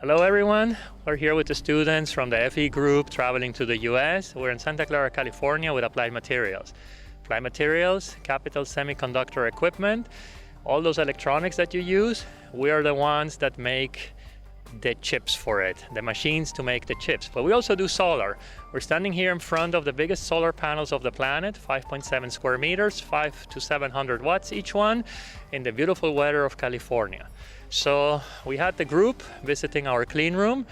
Hello everyone, we're here with the students from the FE group traveling to the US. We're in Santa Clara, California with Applied Materials. Applied Materials, capital semiconductor equipment, all those electronics that you use, we are the ones that make the chips for it, the machines to make the chips. But we also do solar. We're standing here in front of the biggest solar panels of the planet, 5.7 square meters, 5 to 700 watts each one, in the beautiful weather of California. So we had the group visiting our clean room.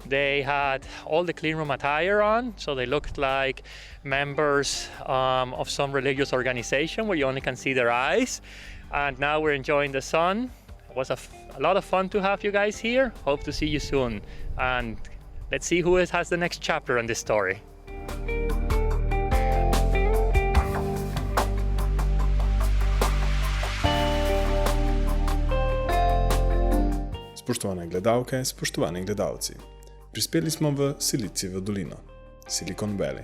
They had all the clean room attire on, so they looked like members of some religious organization where you only can see their eyes. And now we're enjoying the sun. It was a lot of fun to have you guys here. Hope to see you soon. And let's see who has the next chapter in this story. Spoštovane gledalke, spoštovani gledalci, prispeli smo v Silicijevo dolino, Silicon Valley.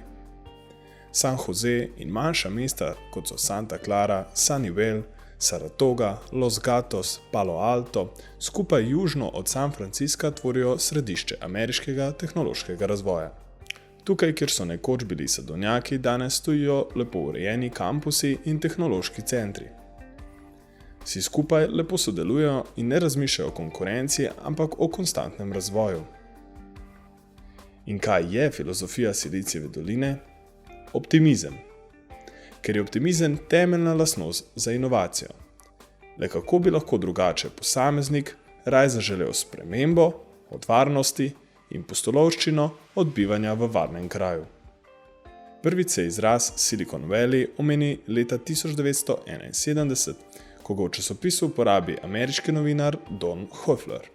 San Jose in manjša mesta, kot so Santa Clara, Sunnyvale, Saratoga, Los Gatos, Palo Alto, skupaj južno od San Francisca tvorijo središče ameriškega tehnološkega razvoja. Tukaj, kjer so nekoč bili sadovnjaki, danes stojijo lepo urejeni kampusi in tehnološki centri. Vsi skupaj lepo sodelujejo in ne razmišljajo o konkurenci, ampak o konstantnem razvoju. In kaj je filozofija Silicijeve doline? Optimizem. Ker je optimizem temeljna lastnost za inovacijo. Le kako bi lahko drugače posameznik raj zaželel spremembo od varnosti in pustolovščino od bivanja v varnem kraju. Prvič se izraz Silicon Valley omeni leta 1971, ko ga v časopisu uporabi ameriški novinar Don Hoefler.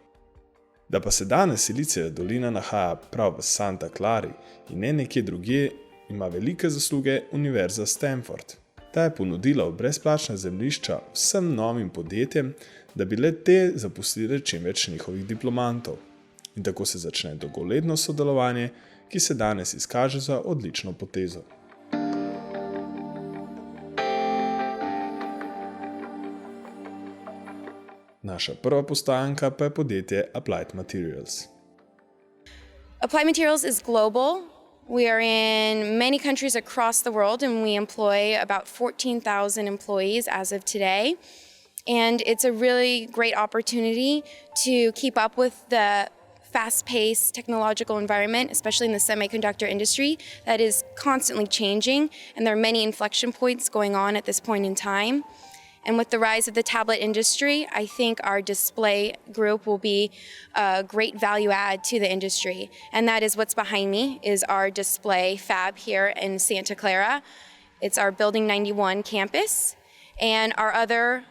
Da pa se danes Silicijeva dolina nahaja prav v Santa Clari in ne nekje drugje, ima velike zasluge Univerza Stanford. Ta je ponudila brezplačna zemljišča vsem novim podjetjem, da bi le te zaposlile čim več njihovih diplomantov. In tako se začne dolgoletno sodelovanje, ki se danes izkaže za odlično potezo. Naša prva postajanka pa je podjetje Applied Materials. Applied Materials is global. We are in many countries across the world and we employ about 14,000 employees as of today. And it's a really great opportunity to keep up with the fast-paced technological environment, especially in the semiconductor industry, that is constantly changing. And there are many inflection points going on at this point in time. And with the rise of the tablet industry, I think our display group will be a great value add to the industry. And that is what's behind me, is our display fab here in Santa Clara. It's our Building 91 campus. And our other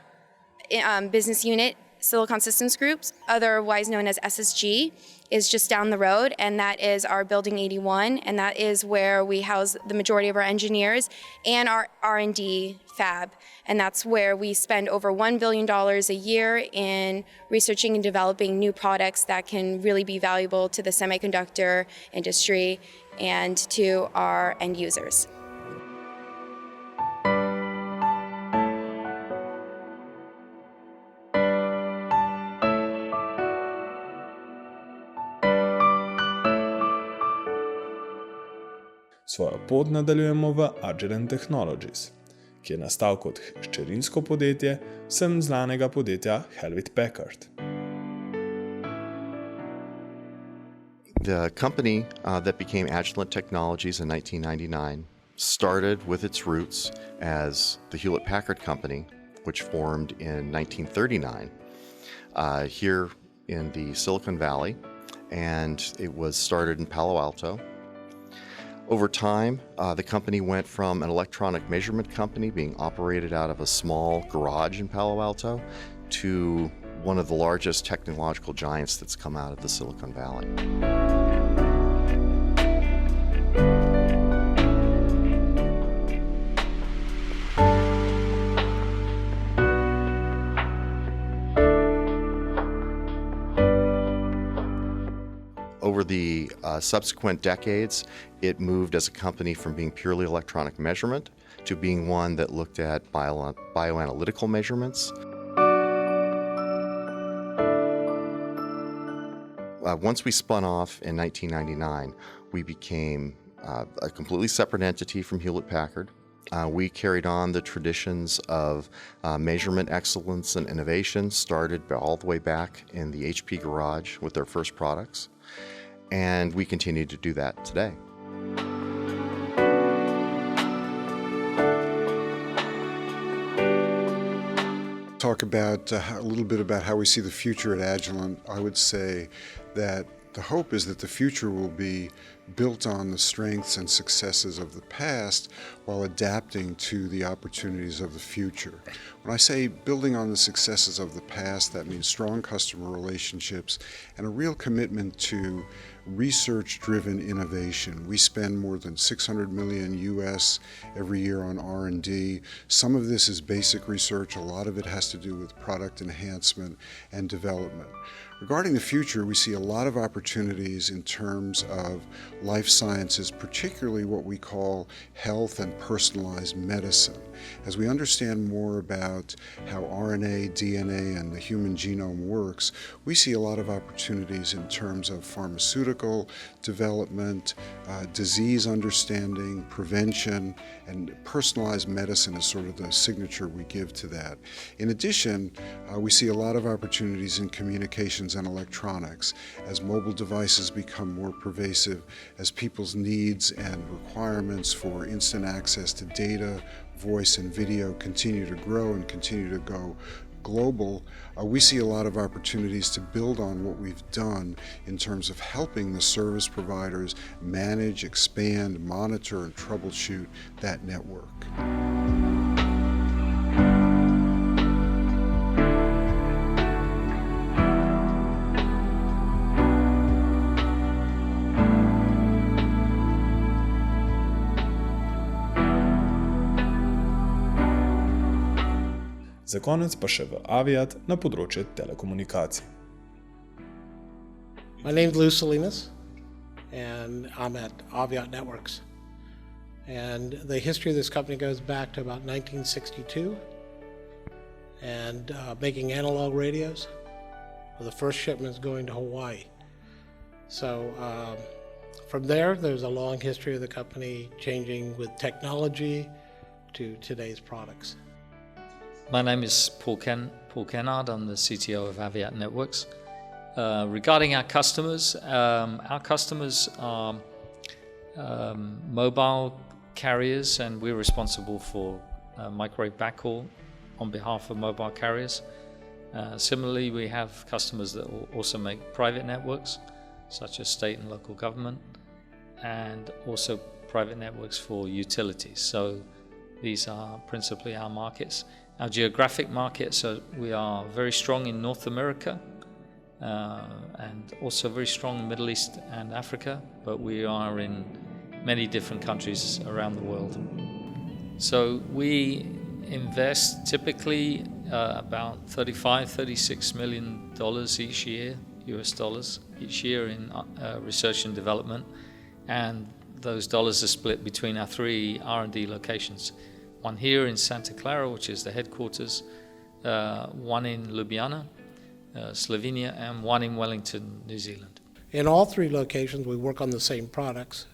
business unit, Silicon Systems Groups, otherwise known as SSG, is just down the road, and that is our Building 81, and that is where we house the majority of our engineers and our R&D fab. And that's where we spend over $1 billion a year in researching and developing new products that can really be valuable to the semiconductor industry and to our end users. Svojo pot nadaljujemo v Agilent Technologies, ki je nastal kot hčerinsko podjetje vsem znanega podjetja Hewlett Packard. The company that became Agilent Technologies in 1999 started with its roots as the Hewlett Packard Company, which formed in 1939 here in the Silicon Valley, and it was started in Palo Alto. Over time, the company went from an electronic measurement company being operated out of a small garage in Palo Alto to one of the largest technological giants that's come out of the Silicon Valley. Over the subsequent decades, it moved as a company from being purely electronic measurement to being one that looked at bioanalytical measurements. Once we spun off in 1999, we became a completely separate entity from Hewlett-Packard. We carried on the traditions of measurement excellence and innovation, started all the way back in the HP garage with their first products, and we continue to do that today. Talk about a little bit about how we see the future at Agilent. I would say that the hope is that the future will be built on the strengths and successes of the past while adapting to the opportunities of the future. When I say building on the successes of the past, that means strong customer relationships and a real commitment to research-driven innovation. We spend more than $600 million US every year on R&D. Some of this is basic research. A lot of it has to do with product enhancement and development. Regarding the future, we see a lot of opportunities in terms of life sciences, particularly what we call health and personalized medicine. As we understand more about how RNA, DNA, and the human genome works, we see a lot of opportunities in terms of pharmaceutical development, disease understanding, prevention, and personalized medicine is sort of the signature we give to that. In addition, we see a lot of opportunities in communications and electronics as mobile devices become more pervasive, as people's needs and requirements for instant access to data, voice, and video continue to grow and continue to go global. We see a lot of opportunities to build on what we've done in terms of helping the service providers manage, expand, monitor, and troubleshoot that network. Za konec pa še v Aviat na področje telekomunikacij. My name's Lou Salinas, and I'm at Aviat Networks. And the history of this company goes back to about 1962, and making analog radios, with the first shipments going to Hawaii. So from there, there's a long history of the company changing with technology to today's products. My name is Paul Kennard. I'm the CTO of Aviat Networks. Regarding our customers are mobile carriers, and we're responsible for microwave backhaul on behalf of mobile carriers. Similarly, we have customers that will also make private networks, such as state and local government, and also private networks for utilities. So these are principally our markets. Our geographic markets, we are very strong in North America and also very strong in Middle East and Africa, but we are in many different countries around the world. So we invest typically about $36 million each year, US dollars, each year in research and development, and those dollars are split between our 3 R&D locations. One here in Santa Clara, which is the headquarters, one in Ljubljana, Slovenia, and one in Wellington, New Zealand. In all 3 locations, we work on the same products,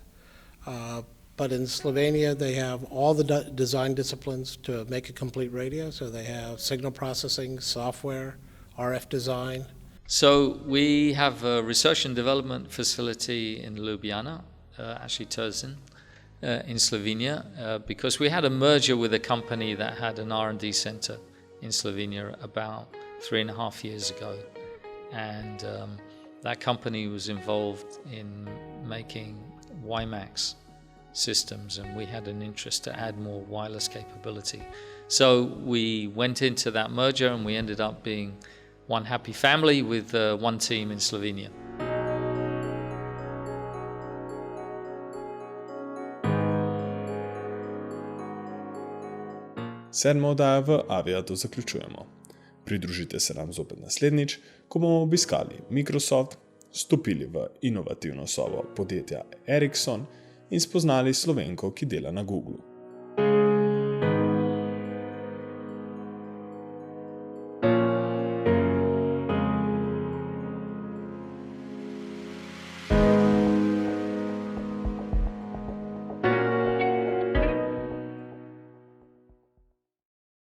but in Slovenia, they have all the design disciplines to make a complete radio. So they have signal processing, software, RF design. So we have a research and development facility in Ljubljana, actually Trzin, in Slovenia, because we had a merger with a company that had an R&D center in Slovenia about 3.5 years ago, and that company was involved in making WiMAX systems, and we had an interest to add more wireless capability. So we went into that merger, and we ended up being one happy family with one team in Slovenia. Sedmo oddajo v Aviatu zaključujemo. Pridružite se nam zopet naslednjič, ko bomo obiskali Microsoft, stopili v inovativno sobo podjetja Ericsson in spoznali Slovenko, ki dela na Googlu.